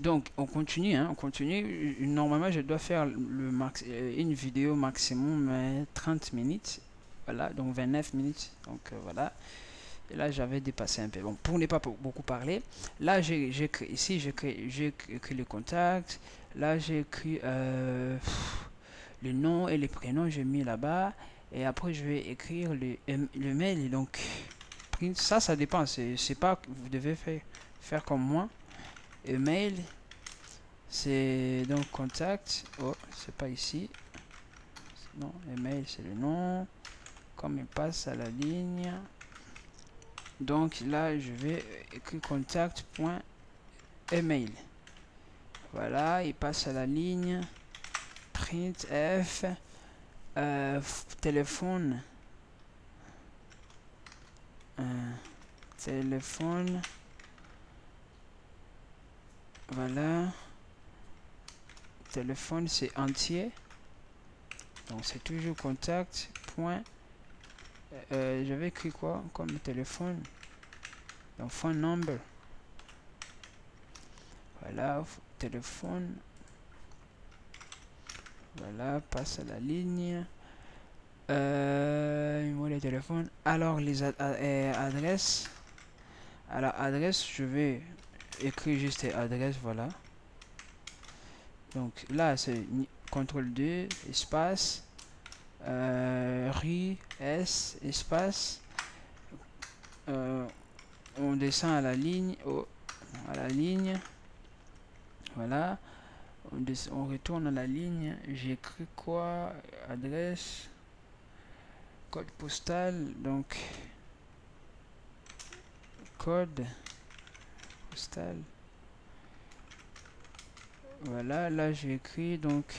Donc on continue, hein, on continue. Normalement je dois faire une vidéo maximum 30 minutes. Voilà, donc 29 minutes. Donc voilà. Et là j'avais dépassé un peu. Bon, pour ne pas beaucoup parler, là j'ai écrit ici, j'ai écrit le contact. Là j'ai écrit le nom et les prénoms, j'ai mis là-bas. Et après je vais écrire le mail. Donc ça dépend. C'est pas que vous devez faire comme moi. Email, c'est donc contact. Oh, c'est pas ici. Non, email, c'est le nom. Comme il passe à la ligne. Donc là, je vais écrire contact.email. Voilà, il passe à la ligne. Printf. Téléphone. Téléphone. Voilà. Téléphone, c'est entier. Donc c'est toujours contact. J'avais écrit quoi comme téléphone? Donc phone number. Voilà, téléphone. Voilà, passe à la ligne. Numéro de téléphone. Alors, les adresses. Alors, adresse, je vais écrire juste adresse, voilà. Donc là, c'est CTRL 2, espace, rue, S, espace. On descend à la ligne, à la ligne. Voilà. On retourne à la ligne. J'écris quoi? Adresse. Code postal. Donc, code postal. Voilà. Là, j'ai écrit donc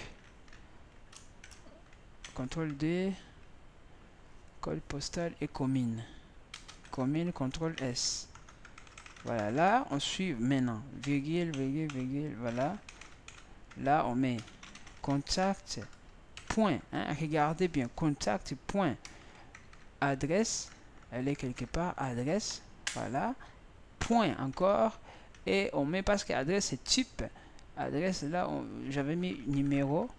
CTRL D. Code postal et commune. Commune, CTRL S. Voilà. Là, on suit maintenant. Virgule, virgule, virgule. Voilà. Là, on met contact. Point. Hein, regardez bien. Contact. Point. Adresse. Elle est quelque part. Adresse. Voilà. Point encore. Et on met parce que adresse c'est type. Adresse là, j'avais mis numéro.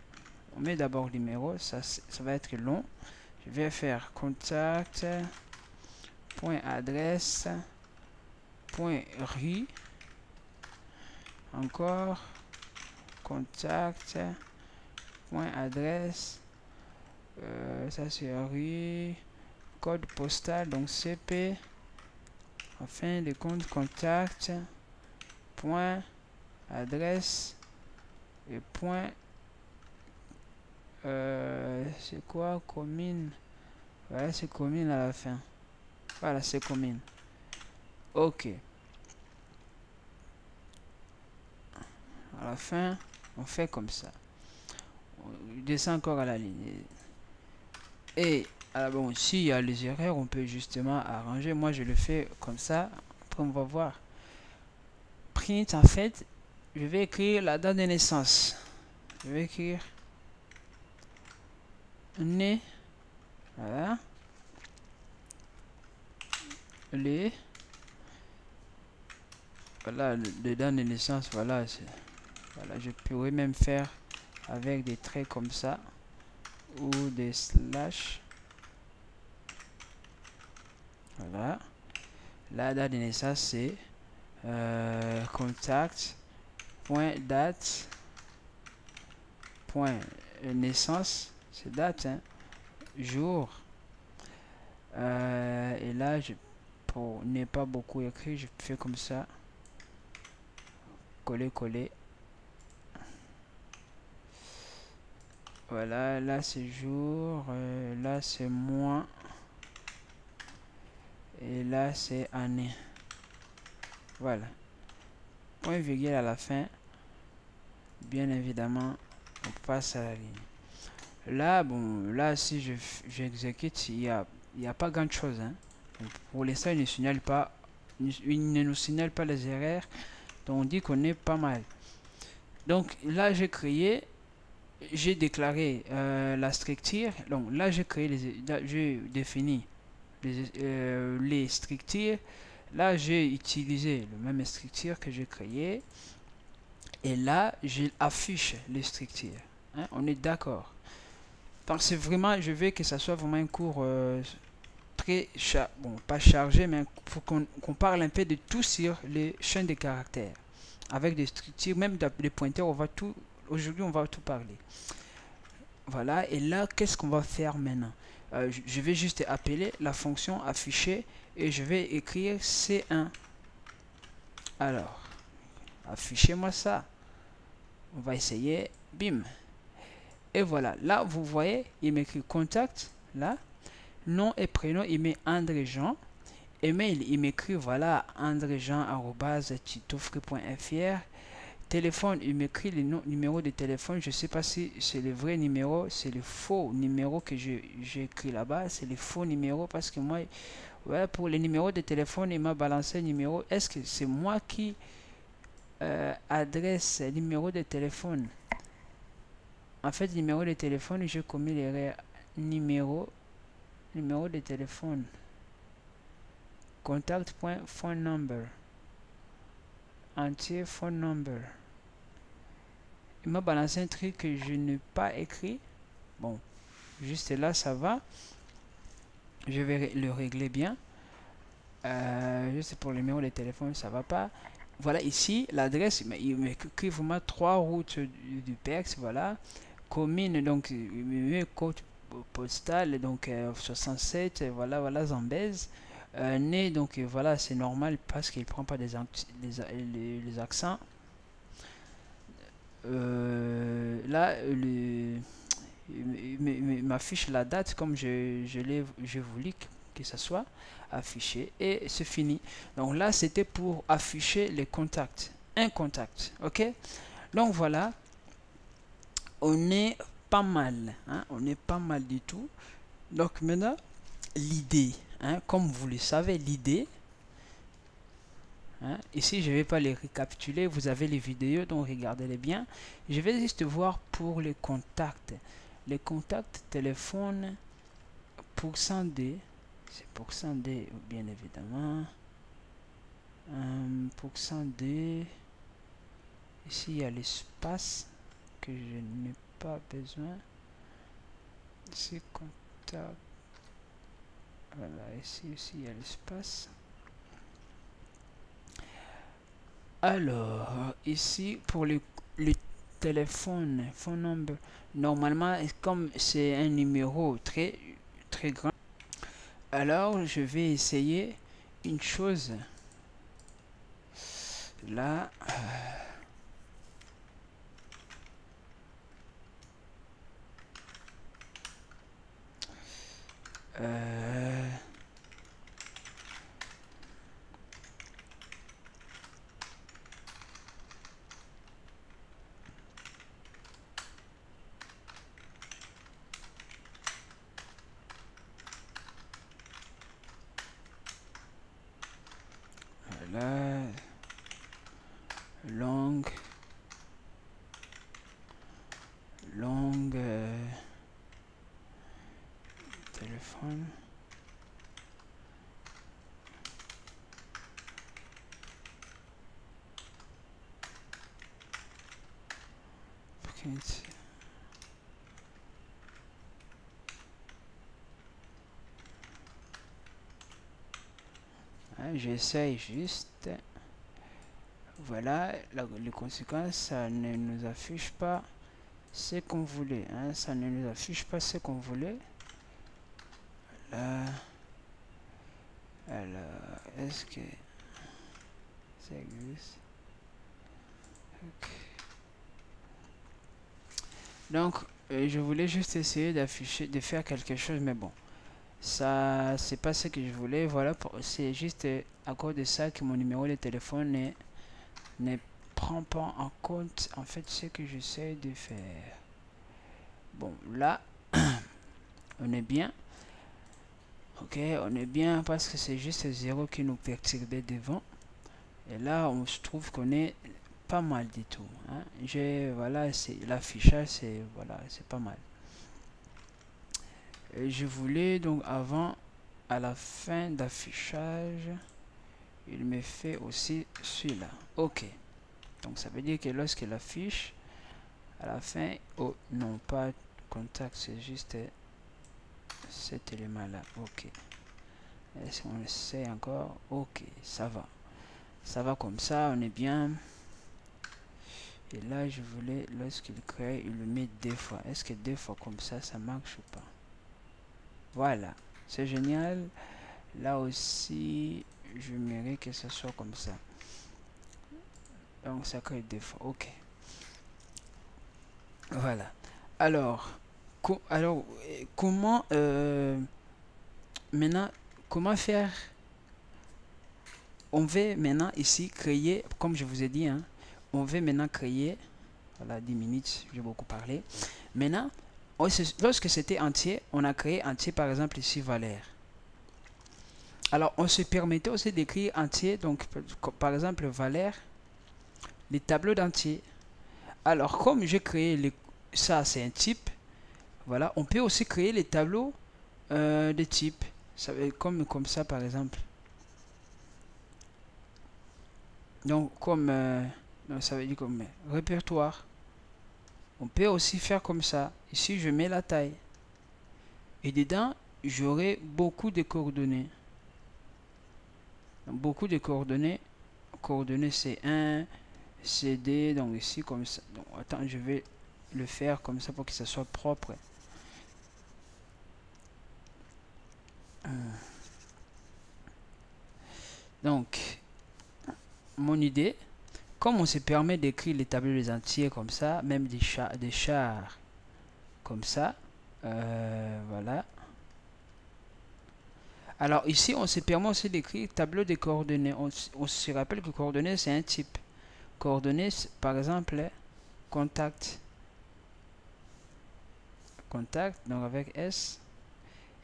On met d'abord numéro. Ça va être long. Je vais faire contact. Point adresse. Point rue. Encore. Contact. Point adresse. Ça c'est rue. Code postal. Donc CP. En fin de compte, contact. Point adresse. Et point. C'est quoi? Commune. Voilà, c'est commune à la fin. Voilà, c'est commune. Ok. À la fin, on fait comme ça. On descend encore à la ligne. Et alors bon, s'il y a les erreurs, on peut justement arranger. Moi, je le fais comme ça. Après, on va voir. Print, en fait, je vais écrire la date de naissance. Je vais écrire né. Voilà. Les. Voilà, le date de naissance. Voilà, voilà, je pourrais même faire avec des traits comme ça. Ou des slash. Voilà. La date de naissance, c'est contact. Point date. Point naissance. C'est date, hein. Jour. Et là, pour ne pas beaucoup écrire, je fais comme ça. Coller, coller. Voilà, là c'est jour. Là c'est mois. Et là c'est année. Voilà. Point virgule à la fin. Bien évidemment, on passe à la ligne. Là, bon, là si j'exécute, il y a pas grand chose, hein. Donc, pour l'instant, il ne signale pas, il ne nous signale pas les erreurs. Donc on dit qu'on est pas mal. Donc là j'ai déclaré la structure. Donc là j'ai défini les structures. Là j'ai utilisé le même structure que j'ai créé. et là j'affiche les structures, hein, on est d'accord. Donc c'est vraiment, je veux que ça soit vraiment un cours très bon, pas chargé, mais faut qu'on parle un peu de tout sur les chaînes de caractères avec des structures, même des pointeurs. On va tout, aujourd'hui on va tout parler. Voilà, et là qu'est-ce qu'on va faire maintenant? Je vais juste appeler la fonction afficher et je vais écrire C1. Alors affichez-moi ça, on va essayer, bim, et voilà. Là vous voyez, il m'écrit contact, là nom et prénom, il met André Jean. Email, il m'écrit voilà andrejean@titofree.fr. Téléphone, il m'écrit le numéro de téléphone. Je sais pas si c'est le vrai numéro, c'est le faux numéro que j'ai écrit là-bas. C'est le faux numéro parce que moi, ouais, pour les numéros de téléphone, il m'a balancé un numéro. Est-ce que c'est moi qui adresse le numéro de téléphone? En fait, numéro de téléphone, j'ai commis l'erreur. Numéro de téléphone. Contact.phone number. Entier phone number. Il m'a balancé un truc que je n'ai pas écrit. Bon, juste là, ça va. Je vais le régler bien. Juste pour le numéro de téléphone, ça va pas. Voilà, ici, l'adresse, il m'écrit vraiment 3 routes du PEX. Voilà. Commune, donc, il met code postal, donc 67. Voilà, voilà, Zambèze. Né, donc voilà, c'est normal parce qu'il prend pas les accents. Là, il m'affiche la date comme je voulu que ça soit affiché et c'est fini. Donc là, c'était pour afficher les contacts, un contact, ok. Donc voilà, on est pas mal, hein, on est pas mal du tout. Donc maintenant, l'idée, hein, comme vous le savez, l'idée, hein, ici je vais pas les récapituler, vous avez les vidéos, donc regardez-les bien. Je vais juste voir pour les contacts. Les contacts téléphone %D, c'est %D bien évidemment. %D, ici il y a l'espace que je n'ai pas besoin. Ici contact, voilà, ici aussi il y a l'espace. Alors ici pour le téléphone, phone number, normalement comme c'est un numéro très grand, alors je vais essayer une chose là. Voilà, longue téléphone. J'essaye juste. Voilà, les conséquences, ça ne nous affiche pas ce qu'on voulait, hein, ça ne nous affiche pas ce qu'on voulait. Là, alors, est-ce que ça existe? Okay. Donc, je voulais juste essayer d'afficher, de faire quelque chose, mais bon, ça, c'est pas ce que je voulais. Voilà, c'est juste à cause de ça que mon numéro de téléphone ne prend pas en compte en fait ce que j'essaie de faire. Bon, là, on est bien. Ok, on est bien parce que c'est juste 0 qui nous perturbait devant. Et là, on se trouve qu'on est pas mal du tout. Hein. Voilà, c'est l'affichage, c'est voilà, c'est pas mal. Et je voulais donc avant, à la fin d'affichage, il me fait aussi celui-là. Ok. Donc ça veut dire que lorsqu'elle affiche à la fin, oh non, pas contact, c'est juste cet élément là. Ok, est-ce qu'on essaie encore? Ok, ça va comme ça, on est bien. Et là je voulais, lorsqu'il crée, il le met deux fois. Est-ce que deux fois comme ça marche ou pas? Voilà, c'est génial. Là aussi je mérite que ce soit comme ça. Donc ça crée deux fois. Ok, voilà. Alors comment maintenant, comment faire? On veut maintenant ici créer, comme je vous ai dit, hein, on veut maintenant créer, voilà, 10 minutes, j'ai beaucoup parlé. Maintenant, lorsque c'était entier, on a créé entier, par exemple ici Valère. Alors, on se permettait aussi d'écrire entier, donc par exemple Valère, les tableaux d'entier. Alors, comme j'ai créé ça, c'est un type, voilà, on peut aussi créer les tableaux de type, ça, comme ça par exemple. Donc, comme ça veut dire comme répertoire. On peut aussi faire comme ça. Ici, je mets la taille. Et dedans, j'aurai beaucoup de coordonnées. Donc, beaucoup de coordonnées. Coordonnées C1, CD. Donc ici, comme ça. Donc, attends, je vais le faire comme ça pour que ça soit propre. Donc, mon idée, comme on se permet d'écrire les tableaux des entiers comme ça, même des chars comme ça, voilà. Alors ici, on se permet aussi d'écrire tableau de coordonnées. On se rappelle que coordonnées, c'est un type. Coordonnées, par exemple, contact. Contact, donc avec S.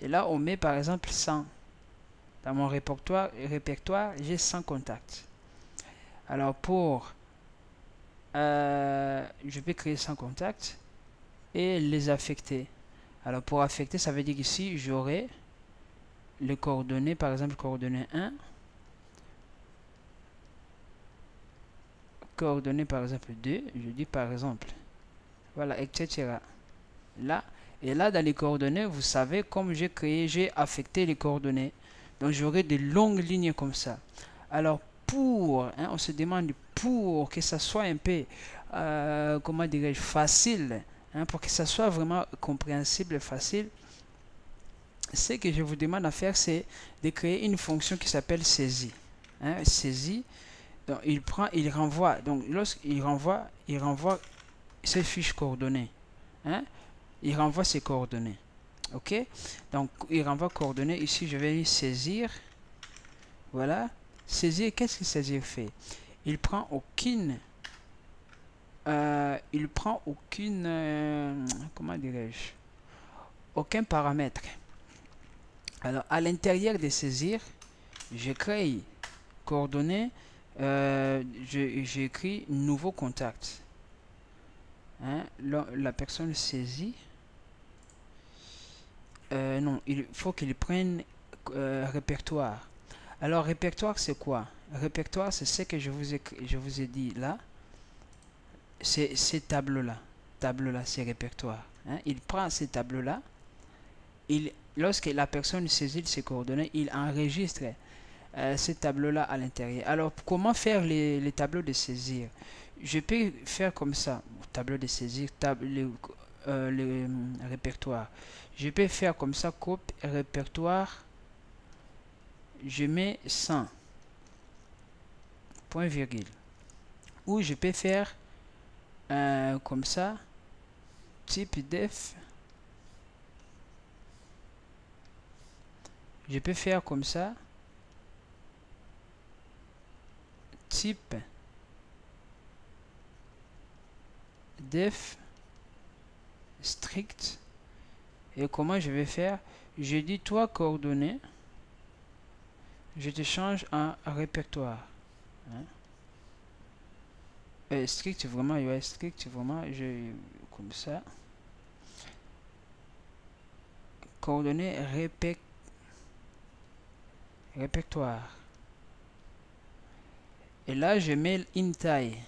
Et là, on met par exemple 100. Dans mon répertoire j'ai 100 contacts. Alors je peux créer 100 contacts et les affecter. Alors pour affecter, ça veut dire qu'ici, j'aurai les coordonnées, par exemple, coordonnées 1. Coordonnées, par exemple, 2. Je dis par exemple. Voilà, etc. Là, et là, dans les coordonnées, vous savez, comme j'ai affecté les coordonnées. Donc, j'aurai des longues lignes comme ça. Alors, on se demande pour que ça soit un peu, comment dirais-je, facile, pour que ça soit vraiment compréhensible et facile, ce que je vous demande à faire, c'est de créer une fonction qui s'appelle saisie. Saisie, donc il renvoie, donc lorsqu'il il renvoie ces fiches coordonnées. Il renvoie ses coordonnées. Ok, donc il renvoie coordonnées. Ici, je vais saisir. Voilà. Saisir, qu'est-ce que saisir fait? Il prend aucune. Comment dirais-je? Aucun paramètre. Alors, à l'intérieur de saisir, je crée coordonnées. J'écris nouveau contact. La personne saisit. Non, il faut qu'il prenne répertoire. Alors, répertoire, c'est quoi? Répertoire, c'est ce que je vous ai dit là. C'est ces tableaux-là. Tableaux-là, c'est répertoire. Il prend ces tableaux-là. Lorsque la personne saisit ses coordonnées, il enregistre ces tableaux-là à l'intérieur. Alors, comment faire les tableaux de saisir? Je peux faire comme ça. Tableau de saisir, le répertoire. Je peux faire comme ça, coupe, répertoire. Je mets 100. Point virgule. Ou je peux faire comme ça, type def. Je peux faire comme ça, type def strict. Et comment je vais faire? Je dis toi coordonnées, je te change en répertoire. Strict vraiment, strict vraiment, comme ça. Coordonnées répertoire. Et là, je mets une taille.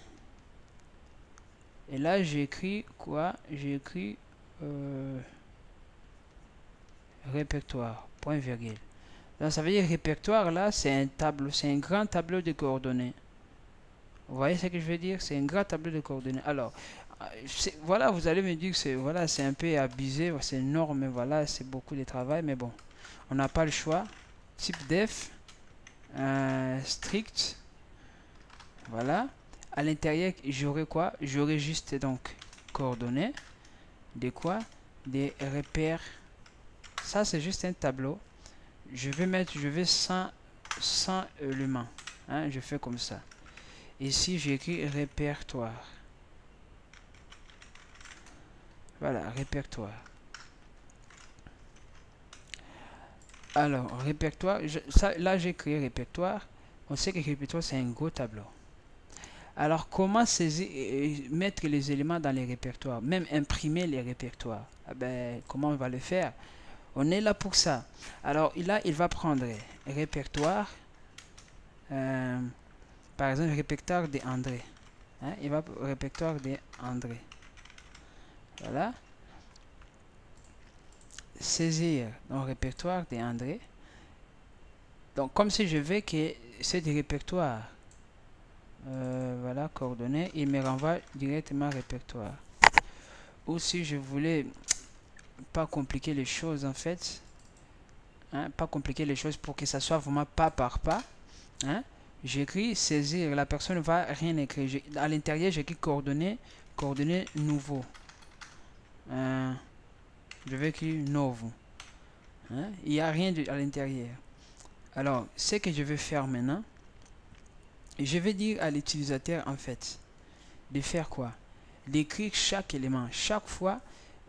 Et là, j'ai écrit quoi? J'ai écrit répertoire, point virgule. Donc, ça veut dire répertoire, là, c'est un tableau, c'est un grand tableau de coordonnées. Vous voyez ce que je veux dire? C'est un grand tableau de coordonnées. Alors, voilà, vous allez me dire que c'est voilà, c'est un peu abusé, c'est énorme, mais voilà, c'est beaucoup de travail, mais bon, on n'a pas le choix. Type def, strict, voilà. À l'intérieur, j'aurai quoi? J'aurai juste donc coordonnées, des quoi? Des repères. Ça, c'est juste un tableau. Je vais sans éléments. Hein, je fais comme ça. Ici, j'écris répertoire. Voilà, répertoire. Alors, répertoire, là j'ai créé répertoire. On sait que répertoire c'est un gros tableau. Alors, comment saisir et mettre les éléments dans les répertoires, même imprimer les répertoires? Ah ben, comment on va le faire? On est là pour ça. Alors, là, il va prendre répertoire, par exemple, répertoire de André. Hein, il va répertoire de André. Voilà. Saisir donc répertoire de André. Donc, comme si je veux que c'est des répertoires. Voilà, coordonnées, il me renvoie directement répertoire. Ou si je voulais pas compliquer les choses en fait, hein, pas compliquer les choses pour que ça soit vraiment pas par pas, hein, j'écris saisir, la personne ne va rien écrire. À l'intérieur, j'écris coordonnées, coordonnées nouveau. Je vais écrire nouveau. Hein, il n'y a rien à l'intérieur. Alors, ce que je vais faire maintenant, je vais dire à l'utilisateur en fait de faire quoi? D'écrire chaque élément. Chaque fois,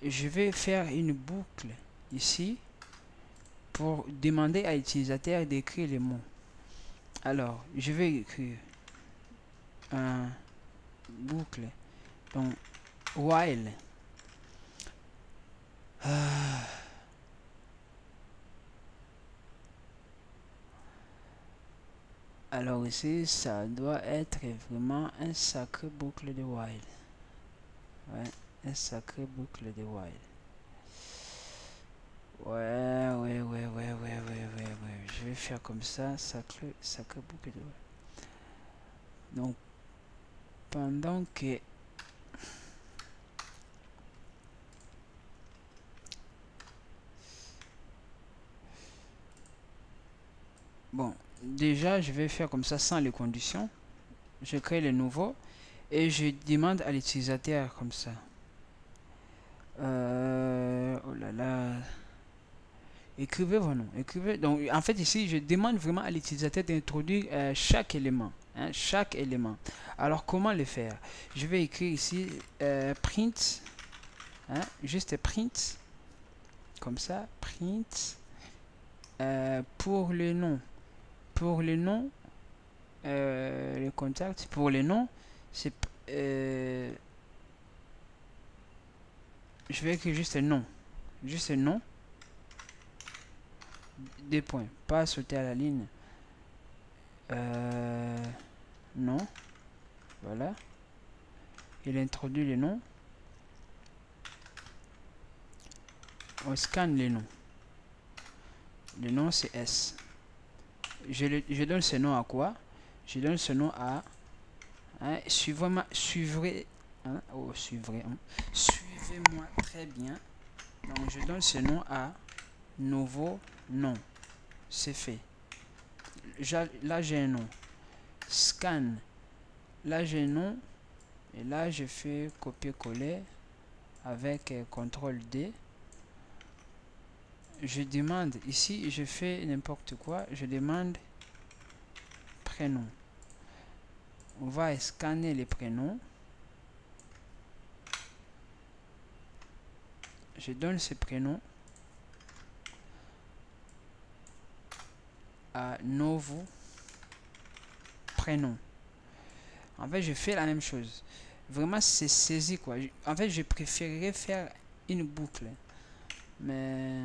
je vais faire une boucle ici pour demander à l'utilisateur d'écrire les mots. Alors, je vais écrire un boucle. Donc, while. Alors ici, ça doit être vraiment un sacré boucle de while. Ouais, un sacré boucle de while. Ouais. Je vais faire comme ça, sacré boucle de while. Donc, pendant que bon, déjà je vais faire comme ça sans les conditions. Je crée le nouveau et je demande à l'utilisateur comme ça. Oh là là. Écrivez vos noms. Écrivez. Donc en fait ici je demande vraiment à l'utilisateur d'introduire chaque élément. Hein, chaque élément. Alors comment le faire? Je vais écrire ici print. Hein, juste print. Comme ça. Print. Pour le nom. Pour le nom. Le contact. Pour le nom. C'est je vais écrire juste nom. Juste nom. Des points. Pas sauter à la ligne. Non. Voilà. Il introduit les noms. On scanne les noms. Le nom c'est S. Je donne ce nom à quoi? Je donne ce nom à hein, suivrez hein, oh, suivrez hein. Suivez-moi très bien. Donc je donne ce nom à nouveau nom. C'est fait. Là j'ai un nom. Scan. Là j'ai un nom. Et là je fais copier-coller avec CTRL D. Je demande ici, je fais n'importe quoi, je demande prénom. On va scanner les prénoms. Je donne ce prénom à nouveau prénom. En fait, je fais la même chose. Vraiment, c'est saisi quoi. En fait, je préférerais faire une boucle. Mais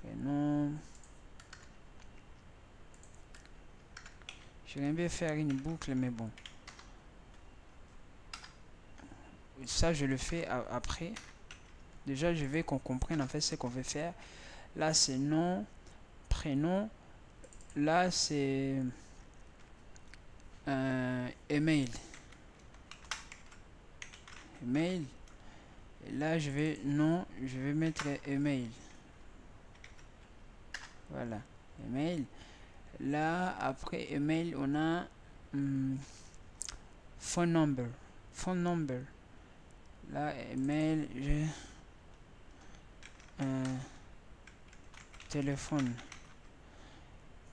prénom. J'aimerais bien faire une boucle, mais bon. ça je le fais après. Déjà je vais qu'on comprenne en fait ce qu'on veut faire. Là c'est nom, prénom. Là c'est email. Email. Et là je vais non, je vais mettre email. Voilà, email. Là après email on a phone number. Phone number. Là email, j'ai téléphone.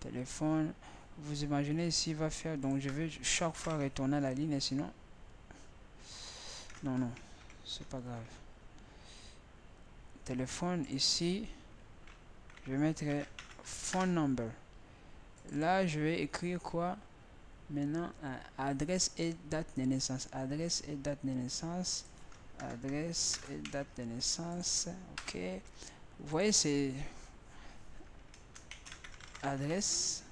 Téléphone. Vous imaginez ici il va faire, donc je vais chaque fois retourner à la ligne, et sinon non, c'est pas grave. Téléphone ici, je vais mettre phone number. Là je vais écrire quoi maintenant? Adresse et date de naissance. Adresse et date de naissance. Adresse et date de naissance. Ok, vous voyez c'est adresse.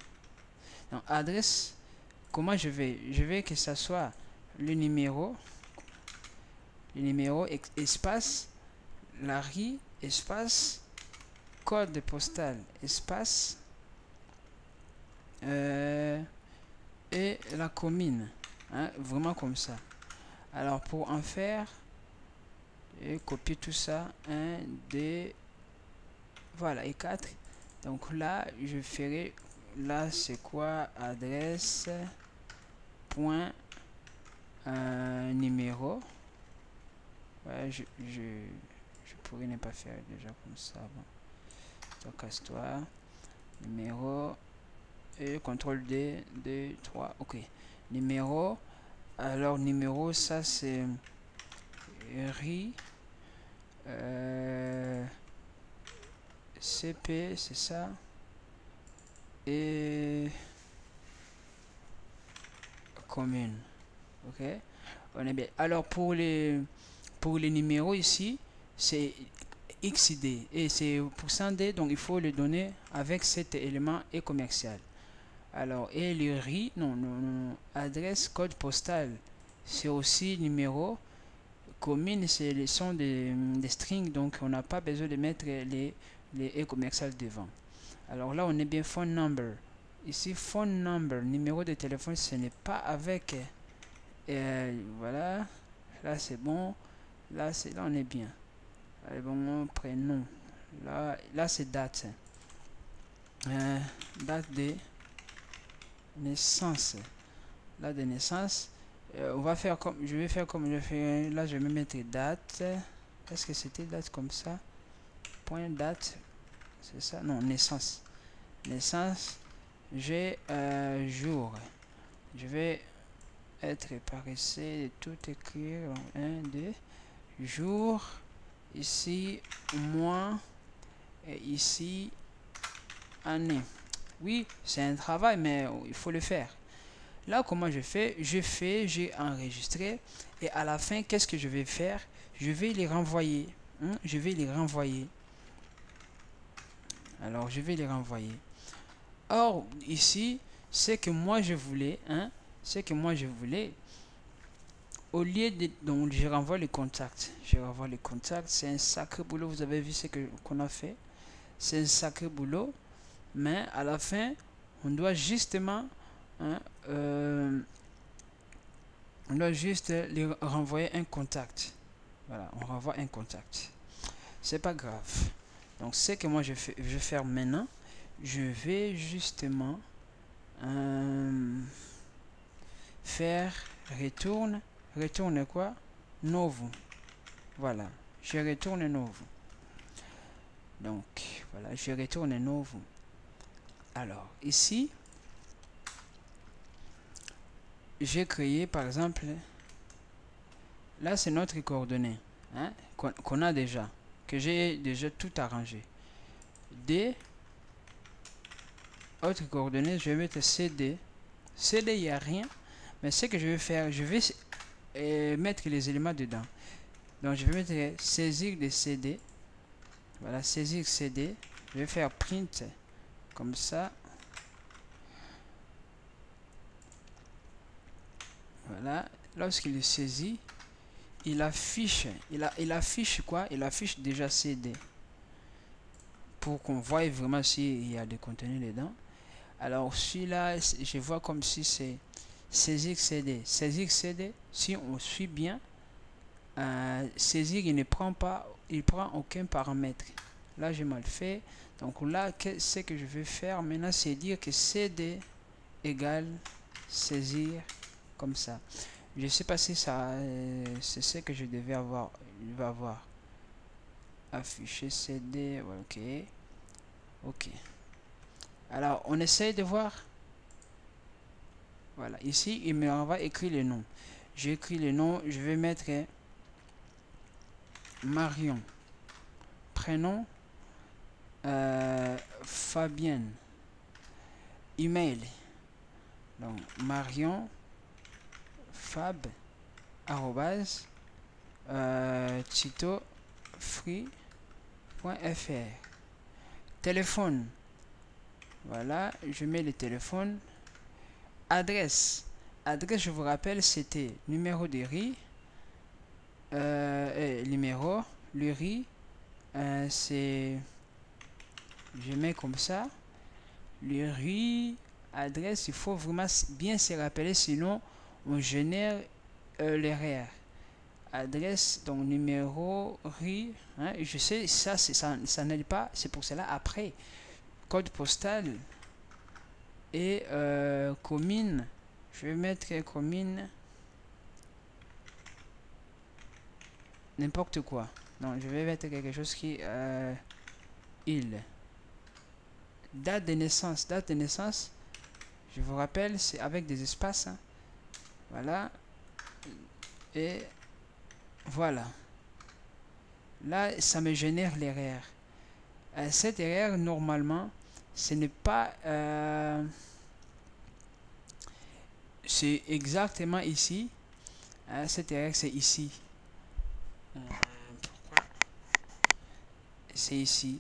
Donc adresse, comment je vais que ça soit le numéro espace la rue espace code postal espace et la commune, hein, vraiment comme ça. Alors pour en faire, et copier tout ça, 1 2 voilà, et 4. Donc là je ferai, là c'est quoi, adresse point numéro. Ouais, je pourrais ne pas faire déjà comme ça. Bon, toi casse-toi. Numéro et CTRL D 2 3. Ok, numéro. Alors numéro, ça c'est RI CP, c'est ça, et commune. Ok, on est bien. Alors pour les numéros ici c'est XD et c'est %D, donc il faut le donner avec cet élément et commercial. Alors et le RI, non, adresse code postal c'est aussi numéro. Commune c'est sont des strings, donc on n'a pas besoin de mettre les et commercial devant. Alors là on est bien phone number. Ici phone number, numéro de téléphone, ce n'est pas avec voilà, là c'est bon, là on est bien. Allez, bon, prénom, là c'est date, date de naissance, là de naissance. On va faire comme je vais faire, comme je fais là, je vais mettre date. Est-ce que c'était date comme ça, point date, c'est ça, non, naissance. J'ai jour, je vais être paressé de tout écrire. 1 2 jour, ici mois, et ici année. Oui, c'est un travail, mais il faut le faire. Là comment j'ai enregistré, et à la fin qu'est-ce que je vais faire? Je vais les renvoyer, alors je vais les renvoyer. Or ici c'est que moi je voulais, au lieu de, donc je renvoie les contacts, c'est un sacré boulot. Vous avez vu ce qu'on a fait, c'est un sacré boulot, mais à la fin on doit justement, hein, on doit juste les renvoyer un contact. Voilà, on renvoie un contact, c'est pas grave. Donc ce que moi je vais faire maintenant, je vais justement faire retourne quoi, novo. Voilà, je retourne novo. Donc voilà, je retourne novo. Alors ici j'ai créé par exemple, là c'est notre coordonnée, hein, qu'on a déjà, que j'ai déjà tout arrangé. D, autre coordonnée, je vais mettre CD. CD, il n'y a rien, mais ce que je vais faire, je vais mettre les éléments dedans. Donc je vais mettre saisir des CD. Voilà, saisir CD. Je vais faire print comme ça. Voilà, lorsqu'il est saisi, il affiche, il affiche quoi? Il affiche déjà CD. Pour qu'on voie vraiment s'il y a des contenus dedans. Alors celui-là, je vois comme si c'est saisir CD. Saisir CD, si on suit bien, saisir, il ne prend pas, il prend aucun paramètre. Là, j'ai mal fait. Donc là, ce que je vais faire maintenant, c'est dire que CD égale saisir comme ça. Je sais pas si ça, c'est ce que je devais avoir. Il va avoir afficher CD. Ouais, ok. Ok. Alors, on essaye de voir. Voilà. Ici, il me va écrire le nom. J'ai écrit le nom. Je vais mettre Marion. Prénom Fabienne. Email. Donc, Marion Fab arrobase Tito free.fr. Téléphone. Voilà, je mets le téléphone. Adresse. Adresse, je vous rappelle, c'était numéro de riz. Numéro. Le riz, c'est... Je mets comme ça. Le riz, adresse, il faut vraiment bien se rappeler, sinon on génère l'erreur. Adresse, donc numéro, riz. Hein, je sais, ça n'aide pas. C'est pour cela, après, code postal et commune. Je vais mettre commune n'importe quoi. Non, je vais mettre quelque chose qui il. Date de naissance. Date de naissance, je vous rappelle, c'est avec des espaces. Hein. Voilà. Et voilà. Là, ça me génère l'erreur. Cette erreur, normalement, ce n'est pas... c'est exactement ici. Cette erreur, c'est ici. C'est ici.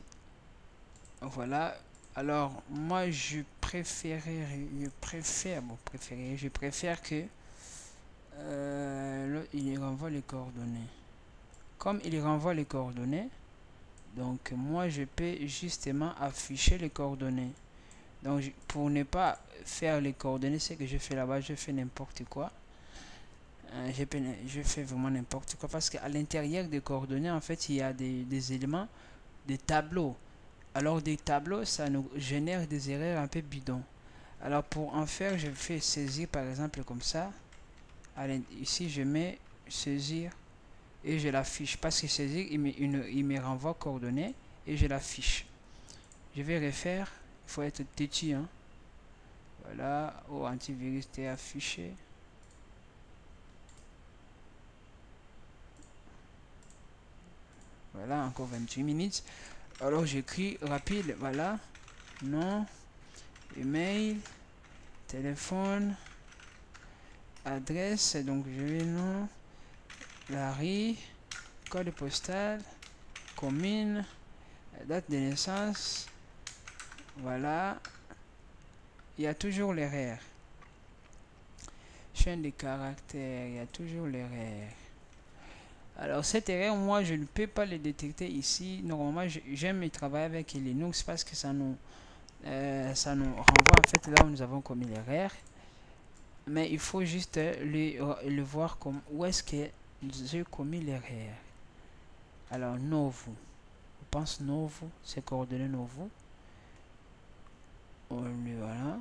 Voilà. Alors, moi, je préfère que il renvoie les coordonnées. Comme il renvoie les coordonnées, donc moi, je peux justement afficher les coordonnées. Donc, pour ne pas faire les coordonnées, c'est que je fais là-bas, je fais n'importe quoi. Je fais vraiment n'importe quoi parce qu'à l'intérieur des coordonnées, en fait, il y a des éléments, des tableaux. Alors des tableaux, ça nous génère des erreurs un peu bidons. Alors pour en faire, je fais saisir par exemple comme ça. Ici, je mets saisir et je l'affiche. Parce que saisir, il me renvoie coordonnées et je l'affiche. Je vais refaire. Il faut être têtu. Hein. Voilà. Oh, antivirus est affiché. Voilà, encore 28 minutes. Alors j'écris rapide. Voilà. Nom, email, téléphone, adresse. Donc je vais nom, Larry, code postal, commune, date de naissance. Voilà. Il y a toujours l'erreur. Chaîne de caractères, il y a toujours l'erreur. Alors cette erreur, moi je ne peux pas le détecter ici. Normalement, j'aime travailler avec Linux parce que ça nous renvoie en fait là où nous avons commis l'erreur. Mais il faut juste le voir comme où est-ce que j'ai commis l'erreur. Alors Novo, je pense Novo, c'est coordonnées Novo. Voilà.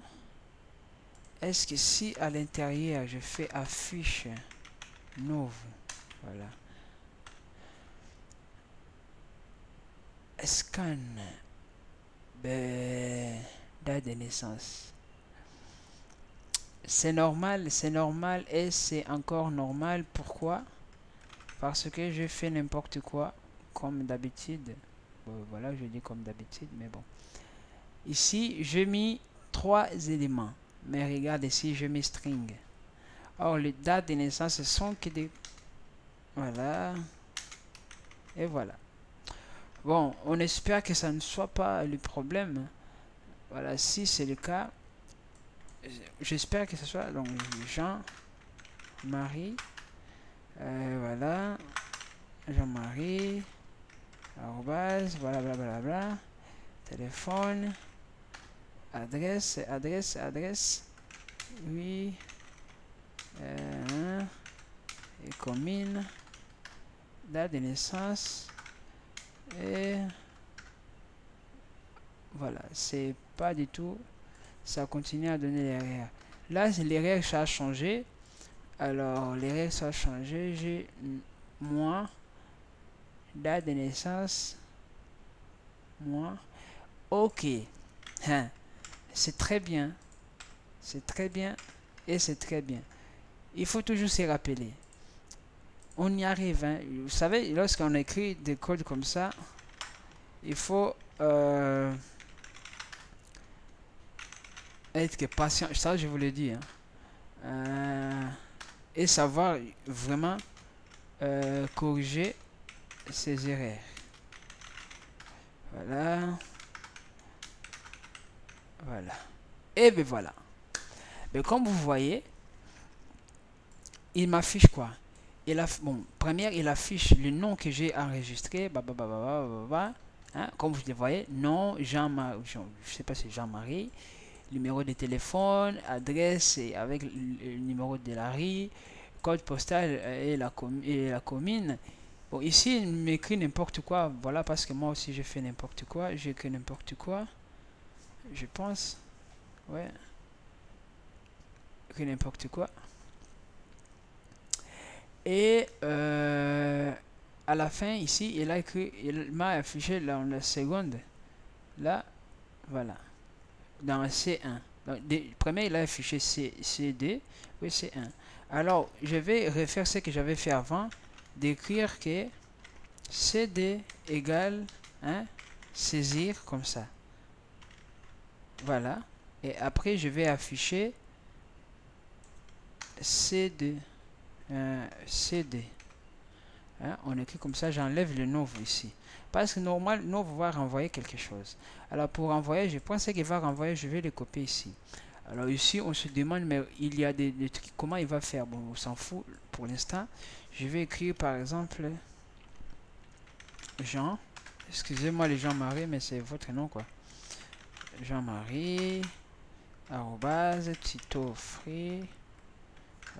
Est-ce que si à l'intérieur je fais affiche Novo, voilà. Scan, date de naissance. C'est normal et c'est encore normal. Pourquoi? Parce que je fais n'importe quoi comme d'habitude. Voilà, je dis comme d'habitude, mais bon. Ici, j'ai mis 3 éléments. Mais regarde ici, je mets string. Or, les dates de naissance sont que des... Voilà. Et voilà. Bon, on espère que ça ne soit pas le problème. Voilà, si c'est le cas, j'espère que ce soit donc Jean, Marie, voilà, Jean-Marie, arrobase, voilà, blablabla, téléphone, adresse, oui, et commune, date de naissance, et voilà, c'est pas du tout, ça continue à donner l'erreur. Là, l'erreur, ça a changé. Alors, l'erreur, ça a changé. J'ai moins, date de naissance, moins. Ok, hein. C'est très bien. C'est très bien. Et c'est très bien. Il faut toujours se rappeler. On y arrive. Hein. Vous savez, lorsqu'on écrit des codes comme ça, il faut être patient. Ça, je vous le dis. Hein. Et savoir vraiment corriger ces erreurs. Voilà. Voilà. Et bien voilà. Mais comme vous voyez, il m'affiche quoi? Bon, première, il affiche le nom que j'ai enregistré. Hein, comme vous le voyez, nom, Jean-Marie, je sais pas si c'est Jean-Marie, numéro de téléphone, adresse et avec le numéro de la rue, code postal et la commune. Bon, ici, il m'écrit n'importe quoi. Voilà, parce que moi aussi, j'ai fait n'importe quoi. J'ai écrit n'importe quoi. Je pense. Ouais. Écrit n'importe quoi. Et à la fin, ici, il a écrit, il m'a affiché dans la seconde. Là, voilà. Dans C1. Donc, premier, il a affiché CD. Oui, C1. Alors, je vais refaire ce que j'avais fait avant. D'écrire que CD égale saisir comme ça. Voilà. Et après, je vais afficher CD. CD. Hein, on écrit comme ça, j'enlève le nouveau ici. Parce que normal, nouveau va renvoyer quelque chose. Alors pour renvoyer, je pense qu'il va renvoyer, je vais le copier ici. Alors ici, on se demande, mais il y a des trucs, comment il va faire? Bon, on s'en fout pour l'instant. Je vais écrire par exemple Jean. Excusez-moi les Jean-Marie, mais c'est votre nom quoi. Jean-Marie, arrobase, Tito Free,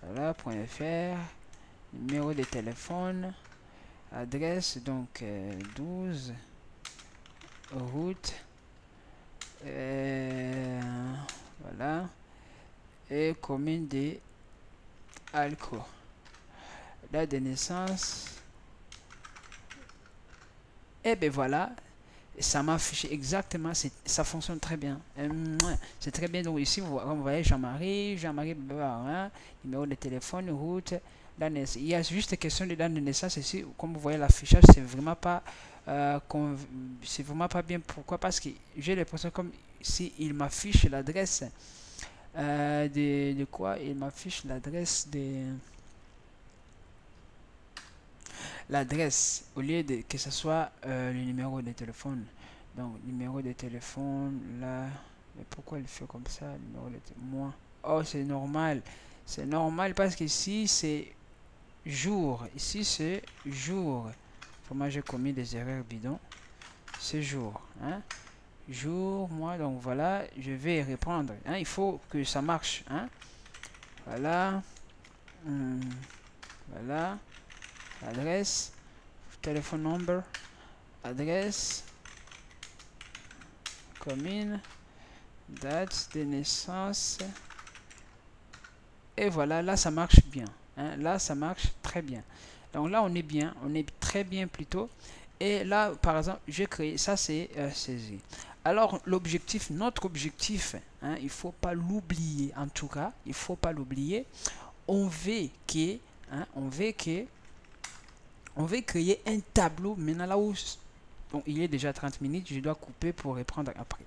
voilà, .fr, numéro de téléphone, adresse, donc 12, route, voilà, et commune de Alco. Date de naissance, et ben voilà. Ça m'a affiché exactement, ça fonctionne très bien. C'est très bien. Donc ici, vous voyez Jean-Marie, numéro de téléphone, route, il y a juste question de date de naissance ici. Comme vous voyez, l'affichage, c'est vraiment pas bien. Pourquoi? Parce que j'ai l'impression comme si il m'affiche l'adresse de quoi? Il m'affiche l'adresse de l'adresse au lieu de que ce soit le numéro de téléphone. Donc numéro de téléphone là, mais pourquoi il fait comme ça? Numéro de moi, oh c'est normal parce qu'ici c'est jour, ici c'est jour. Moi j'ai commis des erreurs bidons. C'est jour, hein, jour, moi, donc voilà, je vais répondre, hein, il faut que ça marche, hein, voilà, voilà, adresse, téléphone number, adresse, commune, date de naissance, et voilà, là ça marche bien, hein, là ça marche très bien. Donc là on est bien, on est très bien plutôt. Et là par exemple j'ai créé ça, c'est saisi. Alors l'objectif, notre objectif, hein, il faut pas l'oublier, en tout cas il faut pas l'oublier. On veut que on veut créer un tableau maintenant là où donc il est déjà 30 minutes, je dois couper pour reprendre après.